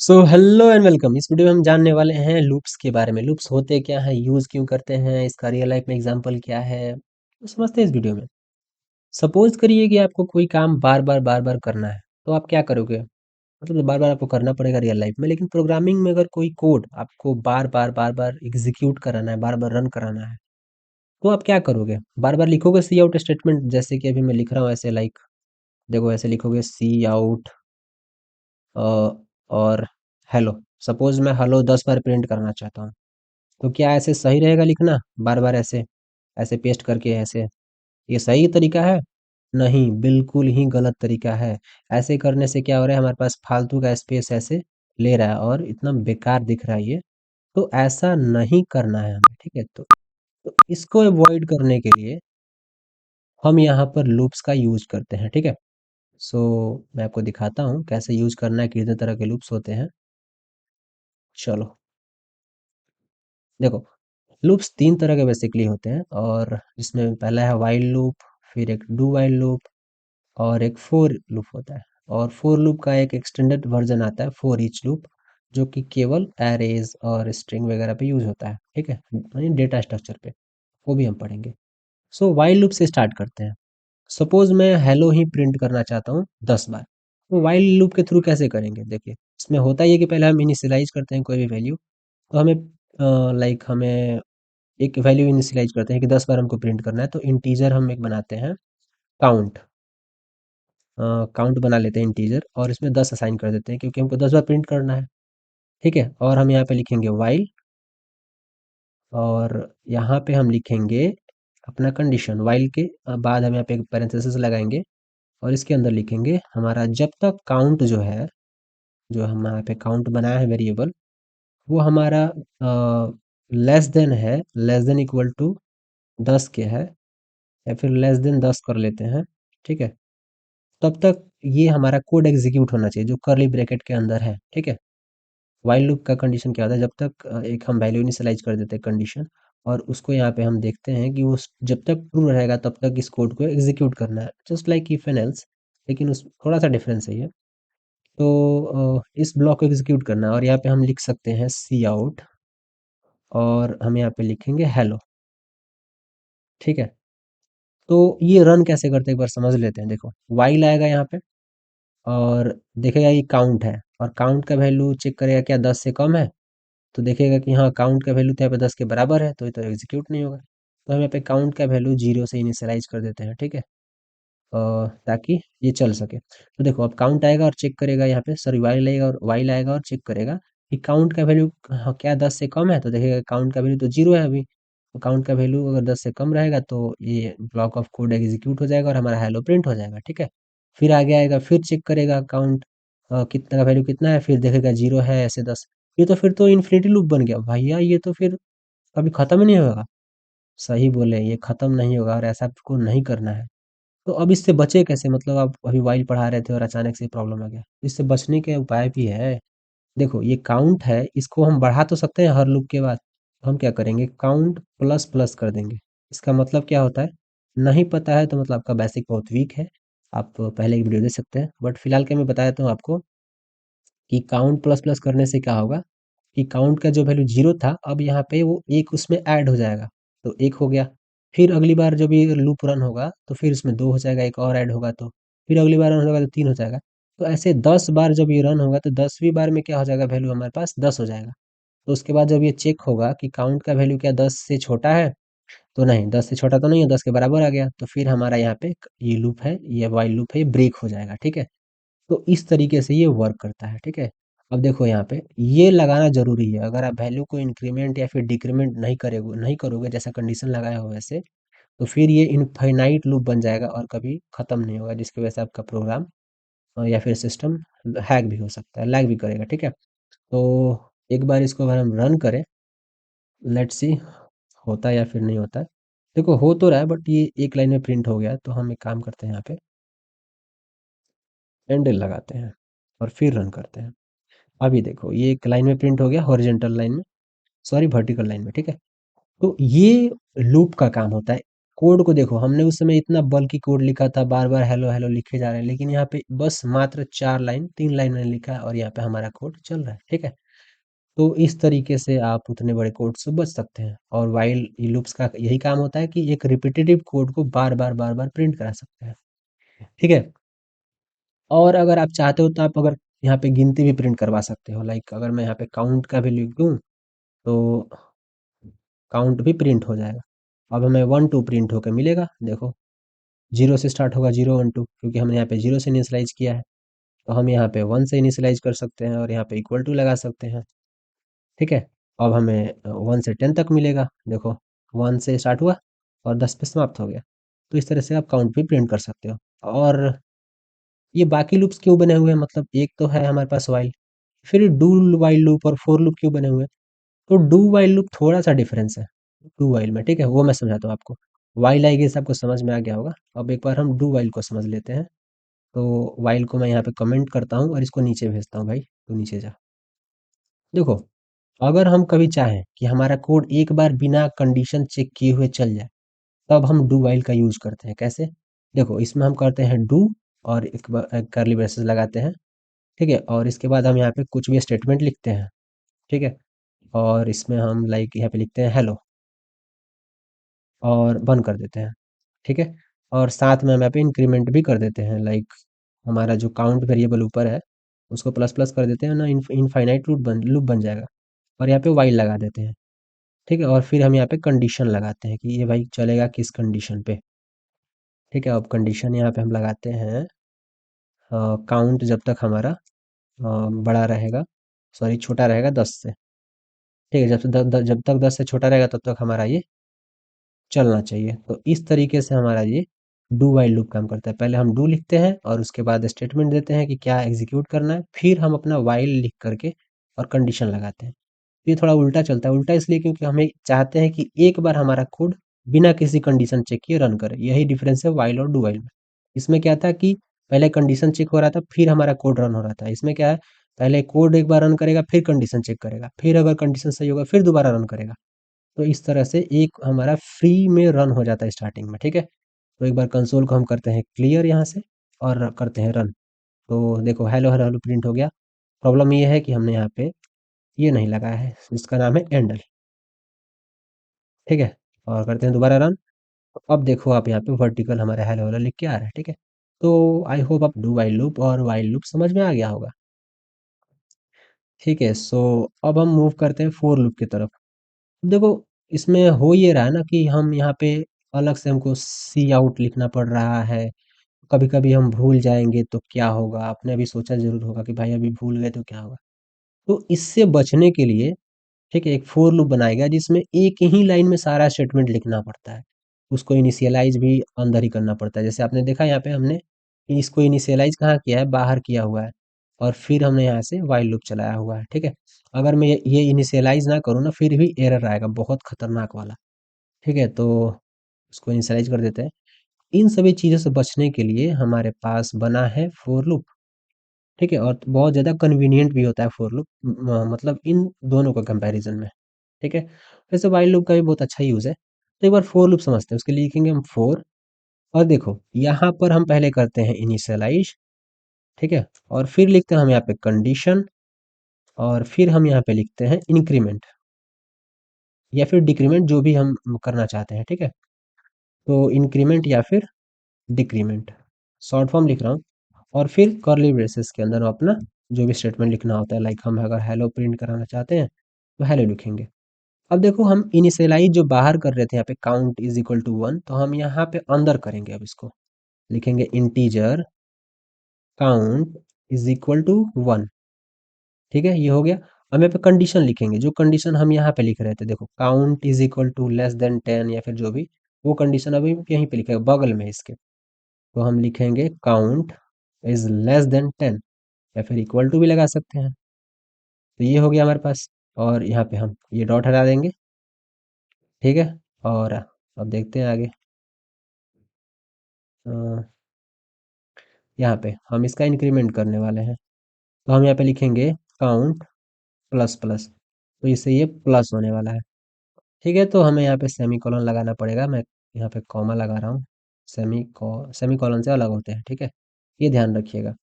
So hello and welcome. इस video में हम जानने वाले हैं लूप्स के बारे में। लूप्स होते क्या हैं, यूज क्यों करते हैं, इसका रियल लाइफ में एग्जांपल क्या है, तो समझते हैं इस वीडियो में। सपोज करिए कि आपको कोई काम बार बार करना है, तो आप क्या करोगे? मतलब बार बार आपको करना पड़ेगा रियल लाइफ में, लेकिन प्रोग्रामिंग में अगर कोई कोड आपको बार बार एग्जीक्यूट कराना है, बार बार रन कराना है, तो आप क्या करोगे? बार बार लिखोगे सी आउट स्टेटमेंट, जैसे कि अभी मैं लिख रहा हूँ ऐसे, लाइक देखो ऐसे लिखोगे सी आउट और हेलो। सपोज मैं हेलो 10 बार प्रिंट करना चाहता हूँ, तो क्या ऐसे सही रहेगा लिखना बार बार ऐसे ऐसे पेस्ट करके ऐसे? ये सही तरीका है? नहीं, बिल्कुल ही गलत तरीका है। ऐसे करने से क्या हो रहा है, हमारे पास फालतू का स्पेस ऐसे ले रहा है और इतना बेकार दिख रहा है ये। तो ऐसा नहीं करना है हमें, ठीक है? तो इसको अवॉइड करने के लिए हम यहाँ पर लूप्स का यूज करते हैं, ठीक है? सो मैं आपको दिखाता हूँ कैसे यूज करना है, कितने तरह के लूप्स होते हैं। चलो देखो, लूप्स 3 तरह के बेसिकली होते हैं, और जिसमें पहला है व्हाइल लूप, फिर एक डू व्हाइल लूप और एक फोर लूप होता है। और फोर लूप का एक एक्सटेंडेड वर्जन आता है, फोर ईच लूप, जो कि केवल एरेज और स्ट्रिंग वगैरह पे यूज होता है, ठीक है, यानी डेटा स्ट्रक्चर पे। वो भी हम पढ़ेंगे। सो व्हाइल लूप से स्टार्ट करते हैं। सपोज मैं हेलो ही प्रिंट करना चाहता हूँ 10 बार, तो व्हाइल लूप के थ्रू कैसे करेंगे? देखिए, इसमें होता ही है कि पहले हम इनिशियलाइज करते हैं कोई भी वैल्यू। तो हमें लाइक हमें एक वैल्यू इनिशियलाइज करते हैं कि 10 बार हमको प्रिंट करना है, तो इंटीजर हम एक बनाते हैं, काउंट। काउंट बना लेते हैं इंटीजर, और इसमें 10 असाइन कर देते हैं क्योंकि हमको 10 बार प्रिंट करना है, ठीक है। और हम यहाँ पे लिखेंगे वाइल, और यहाँ पे हम लिखेंगे अपना कंडीशन। वाइल के बाद हम यहाँ पे एक पैरेंथेसिस लगाएंगे, और इसके अंदर लिखेंगे हमारा जब तक काउंट जो है, जो हम यहाँ पे काउंट बनाया है वेरिएबल, वो हमारा लेस देन है, लेस देन इक्वल टू 10 के है, या फिर लेस देन 10 कर लेते हैं, ठीक है। तब तक ये हमारा कोड एग्जीक्यूट होना चाहिए जो कर्ली ब्रैकेट के अंदर है, ठीक है। व्हाइल लूप का कंडीशन क्या होता है, जब तक एक हम वैल्यू इनिशियलाइज कर देते हैं कंडीशन, और उसको यहाँ पे हम देखते हैं कि वो जब तक ट्रू रहेगा तब तक इस कोड को एग्जीक्यूट करना है, just like if and else. लेकिन उस थोड़ा सा डिफरेंस है ये। तो इस ब्लॉक को एग्जीक्यूट करना है, और यहाँ पे हम लिख सकते हैं सी आउट, और हम यहाँ पे लिखेंगे हेलो, ठीक है। तो ये रन कैसे करते हैं एक बार समझ लेते हैं। देखो, वाइल आएगा यहाँ पे, और देखेगा ये काउंट है, और काउंट का वैल्यू चेक करेगा क्या 10 से कम है, तो देखेगा कि हाँ काउंट का वैल्यू तो यहाँ पे 10 के बराबर है, तो ये तो एग्जीक्यूट नहीं होगा। तो हम यहाँ पे काउंट का वैल्यू 0 से इनिशियलाइज कर देते हैं, ठीक है, ताकि ये चल सके। तो देखो, अब काउंट आएगा और चेक करेगा, यहाँ पे सॉरी वाइल आएगा, और वाइल आएगा और चेक करेगा कि काउंट का वैल्यू हाँ, क्या 10 से कम है, तो देखेगा काउंट का वैल्यू तो 0 है अभी। तो काउंट का वैल्यू अगर 10 से कम रहेगा तो ये ब्लॉक ऑफ कोड एग्जीक्यूट हो जाएगा और हमारा हेलो प्रिंट हो जाएगा, ठीक है। फिर आगे आएगा, फिर चेक करेगा काउंट कितना का वैल्यू कितना है, फिर देखेगा 0 है ऐसे 10। ये तो फिर तो इन्फिनिटी लूप बन गया भैया, ये तो फिर कभी खत्म ही नहीं होगा। सही बोले, ये खत्म नहीं होगा, और ऐसा आपको नहीं करना है। तो अब इससे बचे कैसे? मतलब आप अभी वाइल पढ़ा रहे थे और अचानक से प्रॉब्लम आ गया, इससे बचने के उपाय भी है। देखो, ये काउंट है, इसको हम बढ़ा तो सकते हैं हर लूप के बाद। हम क्या करेंगे, काउंट प्लस प्लस कर देंगे। इसका मतलब क्या होता है, नहीं पता है तो मतलब आपका बेसिक बहुत वीक है। आप पहले की वीडियो देख सकते हैं, बट फिलहाल के मैं बता देता हूँ आपको कि काउंट प्लस प्लस करने से क्या होगा, कि काउंट का जो वैल्यू 0 था, अब यहाँ पे वो एक उसमें ऐड हो जाएगा, तो 1 हो गया। फिर अगली बार जब ये लूप रन होगा तो फिर उसमें 2 हो जाएगा, एक और ऐड होगा, तो फिर अगली बार रन होगा तो 3 हो जाएगा। तो ऐसे 10 बार जब ये रन होगा तो 10वीं बार में क्या हो जाएगा, वैल्यू हमारे पास 10 हो जाएगा। तो उसके बाद जब ये चेक होगा कि काउंट का वैल्यू क्या 10 से छोटा है, तो नहीं, 10 से छोटा तो नहीं है, 10 के बराबर आ गया, तो फिर हमारा यहाँ पे ये लूप है, ये व्हाइल लूप है, ये ब्रेक हो जाएगा, ठीक है। तो इस तरीके से ये वर्क करता है, ठीक है। अब देखो, यहाँ पे ये लगाना जरूरी है। अगर आप वैल्यू को इंक्रीमेंट या फिर डिक्रीमेंट नहीं करोगे जैसा कंडीशन लगाया हो वैसे, तो फिर ये इनफाइनाइट लूप बन जाएगा और कभी खत्म नहीं होगा, जिसकी वजह से आपका प्रोग्राम या फिर सिस्टम हैक भी हो सकता है, लैग भी करेगा, ठीक है। तो एक बार इसको अगर हम रन करें, लेट्स सी होता है या फिर नहीं होता है। देखो, हो तो रहा है, बट ये एक लाइन में प्रिंट हो गया, तो हम एक काम करते हैं, यहाँ पे एंडल लगाते हैं और फिर रन करते हैं। अभी देखो, ये एक लाइन में प्रिंट हो गया, हॉरिजॉन्टल लाइन में, सॉरी वर्टिकल लाइन में, ठीक है। तो ये लूप का काम होता है। कोड को देखो, हमने उस समय इतना बल्कि कोड लिखा था, बार बार हेलो हेलो लिखे जा रहे हैं, लेकिन यहाँ पे बस मात्र 4 लाइन 3 लाइन मैंने लिखा है और यहाँ पे हमारा कोड चल रहा है, ठीक है। तो इस तरीके से आप उतने बड़े कोड से बच सकते हैं। और वाइल लूप्स का यही काम होता है कि एक रिपीटेटिव कोड को बार बार प्रिंट करा सकते हैं, ठीक है। और अगर आप चाहते हो तो आप अगर यहाँ पे गिनती भी प्रिंट करवा सकते हो, लाइक अगर मैं यहाँ पे काउंट का भी लिख दूँ तो काउंट भी प्रिंट हो जाएगा। अब हमें 1 2 प्रिंट होकर मिलेगा, देखो 0 से स्टार्ट होगा, 0 1 2, क्योंकि हमने यहाँ पे 0 से इनिशियलाइज किया है। तो हम यहाँ पे 1 से इनिशियलाइज कर सकते हैं और यहाँ पे इक्वल टू लगा सकते हैं, ठीक है। अब हमें 1 से 10 तक मिलेगा, देखो 1 से स्टार्ट हुआ और 10 पे समाप्त हो गया। तो इस तरह से आप काउंट भी प्रिंट कर सकते हो। और ये बाकी लूप्स क्यों बने हुए हैं, मतलब एक तो है हमारे पास वाइल, फिर डू वाइल लूप और फोर लूप क्यों बने हुए हैं। तो डू वाइल लूप थोड़ा सा डिफरेंस है डू वाइल में, ठीक है, वो मैं समझाता हूँ आपको। वाइल आई गेस आपको समझ में आ गया होगा। अब एक बार हम डू वाइल को समझ लेते हैं। तो वाइल को मैं यहाँ पे कमेंट करता हूँ और इसको नीचे भेजता हूँ, भाई तो नीचे जा। देखो, अगर हम कभी चाहें कि हमारा कोड एक बार बिना कंडीशन चेक किए हुए चल जाए, तब हम डू वाइल का यूज करते हैं। कैसे? देखो, इसमें हम करते हैं डू और एक करली ब्रेसेस लगाते हैं, ठीक है। और इसके बाद हम यहाँ पे कुछ भी स्टेटमेंट लिखते हैं, ठीक है। और इसमें हम लाइक यहाँ पे लिखते हैं हेलो और बंद कर देते हैं, ठीक है। और साथ में हम यहाँ पे इंक्रीमेंट भी कर देते हैं, लाइक हमारा जो काउंट वेरिएबल ऊपर है उसको प्लस प्लस कर देते हैं ना, इनफाइनाइट लूप बन जाएगा। और यहाँ पे वाइल लगा देते हैं, ठीक है। और फिर हम यहाँ पे कंडीशन लगाते हैं कि ये भाई चलेगा किस कंडीशन पे, ठीक है। अब कंडीशन यहाँ पे हम लगाते हैं काउंट जब तक हमारा बड़ा रहेगा, सॉरी छोटा रहेगा 10 से, ठीक है। जब तक 10 से छोटा रहेगा तब तक हमारा ये चलना चाहिए। तो इस तरीके से हमारा ये डू वाइल लूप काम करता है। पहले हम डू लिखते हैं और उसके बाद स्टेटमेंट देते हैं कि क्या एग्जीक्यूट करना है, फिर हम अपना वाइल लिख करके और कंडीशन लगाते हैं। ये थोड़ा उल्टा चलता है, उल्टा इसलिए क्योंकि हमें चाहते हैं कि एक बार हमारा कोड बिना किसी कंडीशन चेक किए रन करे। यही डिफरेंस है वाइल और डू वाइल में। इसमें क्या था कि पहले कंडीशन चेक हो रहा था फिर हमारा कोड रन हो रहा था। इसमें क्या है, पहले कोड एक बार रन करेगा फिर कंडीशन चेक करेगा, फिर अगर कंडीशन सही होगा फिर दोबारा रन करेगा। तो इस तरह से एक हमारा फ्री में रन हो जाता है स्टार्टिंग में, ठीक है। तो एक बार कंसोल को हम करते हैं क्लियर यहाँ से और करते हैं रन। तो देखो हेलो हेलो हेलो प्रिंट हो गया। प्रॉब्लम ये है कि हमने यहाँ पे ये नहीं लगाया है, इसका नाम है एंडल, ठीक है। और करते हैं दोबारा रन। तो अब देखो आप यहाँ पे वर्टिकल हमारा हेलो हेलो लिख के आ रहा है, ठीक है। तो आई होप आप डू वाइल लूप और वाइल लूप समझ में आ गया होगा, ठीक है। सो अब हम मूव करते हैं फोर लूप की तरफ। देखो, इसमें हो ये रहा है ना कि हम यहाँ पे अलग से हमको सी आउट लिखना पड़ रहा है। कभी कभी हम भूल जाएंगे तो क्या होगा, आपने अभी सोचा जरूर होगा कि भाई अभी भूल गए तो क्या होगा। तो इससे बचने के लिए, ठीक है, एक फोर लूप बनाया गया जिसमें एक ही लाइन में सारा स्टेटमेंट लिखना पड़ता है। उसको इनिशियलाइज भी अंदर ही करना पड़ता है। जैसे आपने देखा यहाँ पे हमने इसको इनिशियलाइज कहाँ किया है, बाहर किया हुआ है। और फिर हमने यहाँ से वाइल लूप चलाया हुआ है, ठीक है। अगर मैं ये इनिशियलाइज ना करूँ ना फिर भी एरर आएगा बहुत खतरनाक वाला, ठीक है। तो उसको इनिशियलाइज कर देते हैं। इन सभी चीज़ों से बचने के लिए हमारे पास बना है फोर लूप, ठीक है। और बहुत ज़्यादा कन्वीनियंट भी होता है फोर लूप, मतलब इन दोनों का कंपैरिजन में, ठीक है। वैसे वाइल लूप का भी बहुत अच्छा यूज़ है। तो एक बार फोर लूप समझते हैं, उसके लिए लिखेंगे हम फोर। और देखो यहाँ पर हम पहले करते हैं इनिशियलाइज, ठीक है। और फिर लिखते हैं हम यहाँ पे कंडीशन और फिर हम यहाँ पे लिखते हैं इंक्रीमेंट या फिर डिक्रीमेंट, जो भी हम करना चाहते हैं, ठीक है। तो इंक्रीमेंट या फिर डिक्रीमेंट, शॉर्ट फॉर्म लिख रहा हूँ। और फिर कर्ली ब्रेसेस के अंदर हम अपना जो भी स्टेटमेंट लिखना होता है, लाइक हम अगर हेलो प्रिंट कराना चाहते हैं तो हेलो लिखेंगे। अब देखो, हम इनिशियलाइज जो बाहर कर रहे थे यहाँ पे काउंट इज इक्वल टू 1, तो हम यहाँ पे अंदर करेंगे। अब इसको लिखेंगे integer count is equal to 1, ठीक है, ये हो गया। अब यहाँ पे कंडीशन लिखेंगे, जो कंडीशन हम यहाँ पे लिख रहे थे, देखो count is equal to less than 10 या फिर जो भी, वो कंडीशन अभी यहीं पे लिखेगा बगल में इसके। तो हम लिखेंगे काउंट इज लेस देन 10 या फिर इक्वल टू भी लगा सकते हैं। तो ये हो गया हमारे पास। और यहाँ पे हम ये डॉट हटा देंगे, ठीक है। और अब देखते हैं आगे। अ, यहाँ पे हम इसका इंक्रीमेंट करने वाले हैं। तो हम यहाँ पे लिखेंगे काउंट प्लस प्लस, तो इससे ये प्लस होने वाला है, ठीक है। तो हमें यहाँ पे सेमीकोलन लगाना पड़ेगा, मैं यहाँ पे कॉमा लगा रहा हूँ, सेमी कॉलन से अलग होते हैं, ठीक है, ये ध्यान रखिएगा।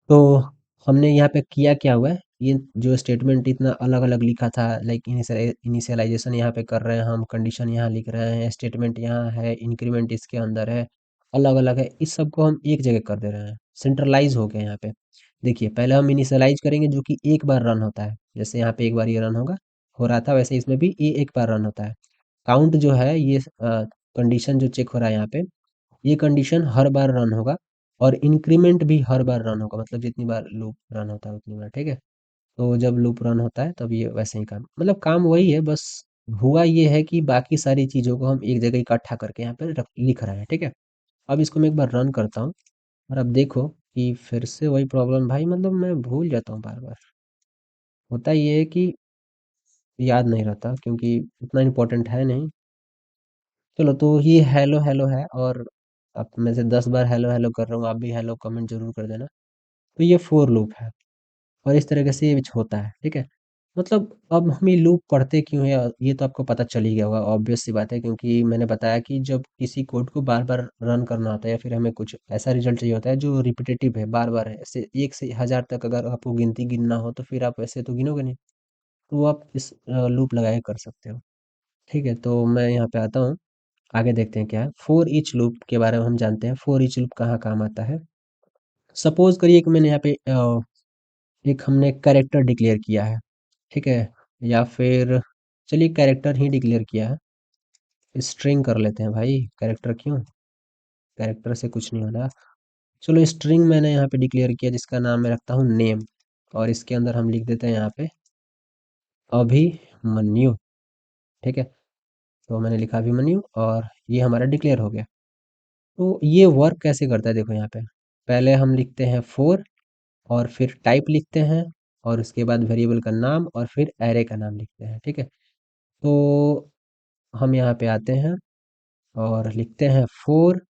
तो हमने यहाँ पे किया क्या हुआ है, ये जो स्टेटमेंट इतना अलग अलग लिखा था, लाइक इनिशियलाइजेशन यहाँ पे कर रहे हैं हम, कंडीशन यहाँ लिख रहे हैं, स्टेटमेंट यहाँ है, इंक्रीमेंट इसके अंदर है, अलग अलग है, इस सब को हम एक जगह कर दे रहे हैं, सेंट्रलाइज हो गया यहाँ पे। देखिए पहले हम इनिशियलाइज करेंगे जो कि एक बार रन होता है, जैसे यहाँ पे एक बार ये रन होगा, हो रहा था, वैसे इसमें भी ये एक बार रन होता है। काउंट जो है ये कंडीशन जो चेक हो रहा है यहाँ पे, ये कंडीशन हर बार रन होगा, और इंक्रीमेंट भी हर बार रन होगा, मतलब जितनी बार लूप रन होता है उतनी बार, ठीक है। तो जब लूप रन होता है तब ये वैसे ही काम, मतलब काम वही है, बस हुआ ये है कि बाकी सारी चीज़ों को हम एक जगह इकट्ठा करके यहाँ पे लिख रहे हैं, ठीक है। अब इसको मैं एक बार रन करता हूँ, और अब देखो कि फिर से वही प्रॉब्लम भाई, मतलब मैं भूल जाता हूँ बार बार। होता ये है कि याद नहीं रहता, क्योंकि उतना इम्पोर्टेंट है नहीं। चलो, तो ये हेलो हेलो है, और अब मैं से 10 बार हेलो हेलो कर रहा हूँ, आप भी हेलो कमेंट जरूर कर देना। तो ये फोर लूप है, और इस तरीके से ये होता है, ठीक है। मतलब अब हम ये लूप पढ़ते क्यों है, ये तो आपको पता चल ही गया होगा, ऑब्वियस सी बात है, क्योंकि मैंने बताया कि जब किसी कोड को बार बार रन करना होता है, या फिर हमें कुछ ऐसा रिजल्ट चाहिए होता है जो रिपीटेटिव है, बार बार है, ऐसे 1 से 1000 तक अगर आपको गिनती गिनना हो तो फिर आप ऐसे तो गिनोगे नहीं, तो आप इस लूप लगा के कर सकते हो, ठीक है। तो मैं यहाँ पे आता हूँ, आगे देखते हैं क्या है। फोर ईच लूप के बारे में हम जानते हैं, फोर ईच लूप कहाँ काम आता है। सपोज करिए कि मैंने यहाँ पे एक हमने कैरेक्टर डिक्लेयर किया है, ठीक है, या फिर चलिए कैरेक्टर ही डिक्लेयर किया है, स्ट्रिंग कर लेते हैं भाई, कैरेक्टर क्यों, कैरेक्टर से कुछ नहीं होना। चलो स्ट्रिंग मैंने यहाँ पे डिक्लेयर किया, जिसका नाम मैं रखता हूँ नेम, और इसके अंदर हम लिख देते हैं यहाँ पे अभिमन्यु, ठीक है। तो मैंने लिखा अभिमन्यु, और ये हमारा डिक्लेयर हो गया। तो ये वर्क कैसे करता है, देखो यहाँ पे पहले हम लिखते हैं फोर, और फिर टाइप लिखते हैं, और उसके बाद वेरिएबल का नाम, और फिर एरे का नाम लिखते हैं, ठीक है। तो हम यहाँ पे आते हैं और लिखते हैं फोर,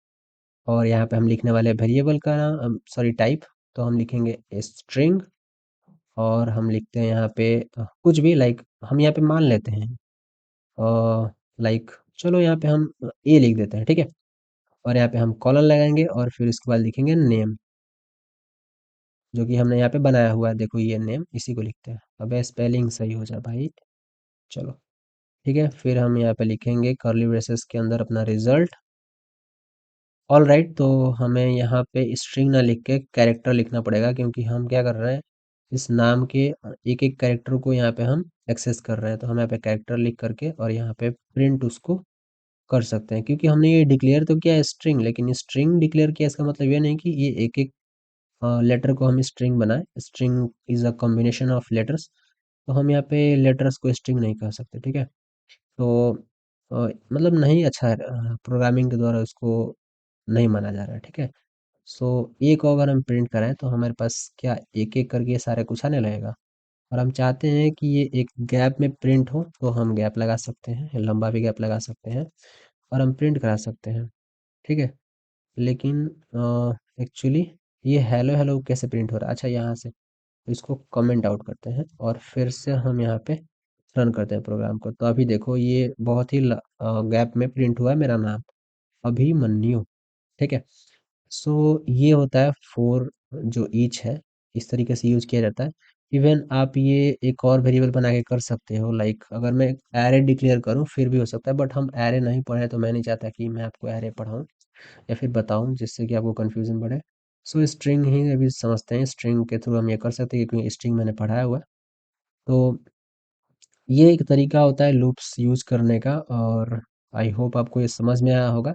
और यहाँ पे हम लिखने वाले वेरिएबल का नाम, सॉरी टाइप, तो हम लिखेंगे स्ट्रिंग, और हम लिखते हैं यहाँ पे कुछ भी, लाइक हम यहाँ पे मान लेते हैं लाइक, चलो यहाँ पे हम ए लिख देते हैं, ठीक है। और यहाँ पे हम कॉलन लगाएंगे, और फिर उसके बाद लिखेंगे नेम, जो कि हमने यहाँ पे बनाया हुआ है, देखो ये नेम, इसी को लिखते हैं। अब स्पेलिंग सही हो जाए भाई, चलो ठीक है। फिर हम यहाँ पे लिखेंगे कर्ली ब्रेसेस के अंदर अपना रिजल्ट। ऑल राइट, तो हमें यहाँ पे स्ट्रिंग ना लिख के कैरेक्टर लिखना पड़ेगा, क्योंकि हम क्या कर रहे हैं, इस नाम के एक एक कैरेक्टर को यहाँ पे हम एक्सेस कर रहे हैं, तो हम यहाँ पे कैरेक्टर लिख करके और यहाँ पे प्रिंट उसको कर सकते हैं, क्योंकि हमने ये डिक्लेयर तो किया है स्ट्रिंग, लेकिन स्ट्रिंग डिक्लेयर किया इसका मतलब ये नहीं कि ये एक एक लेटर को हम स्ट्रिंग बनाए। String is a combination of letters, तो हम यहाँ पे लेटर्स को स्ट्रिंग नहीं कह सकते, ठीक है। तो मतलब नहीं, अच्छा प्रोग्रामिंग के द्वारा उसको नहीं माना जा रहा है, ठीक है। सो एक को अगर हम प्रिंट करें तो हमारे पास क्या एक एक करके ये सारे कुछ आने लगेगा, और हम चाहते हैं कि ये एक गैप में प्रिंट हो, तो हम गैप लगा सकते हैं, लंबा भी गैप लगा सकते हैं, और हम प्रिंट करा सकते हैं, ठीक है। लेकिन एक्चुअली ये हेलो हेलो कैसे प्रिंट हो रहा है, अच्छा यहाँ से, तो इसको कमेंट आउट करते हैं, और फिर से हम यहाँ पे रन करते हैं प्रोग्राम को। तो अभी देखो ये बहुत ही गैप में प्रिंट हुआ है मेरा नाम अभिमन्यु, ठीक है। सो ये होता है फोर जो ईच है, इस तरीके से यूज किया जाता है। इवन आप ये एक और वेरिएबल बना के कर सकते हो, लाइक अगर मैं एरे डिक्लेयर करूं फिर भी हो सकता है, बट हम एरे नहीं पढ़े, तो मैं नहीं चाहता कि मैं आपको एरे पढ़ाऊं या फिर बताऊं जिससे कि आपको कंफ्यूजन बढ़े। सो स्ट्रिंग ही अभी समझते हैं, स्ट्रिंग के थ्रू हम ये कर सकते हैं, क्योंकि स्ट्रिंग मैंने पढ़ाया हुआ है। तो ये एक तरीका होता है लूप्स यूज करने का, और आई होप आपको ये समझ में आया होगा।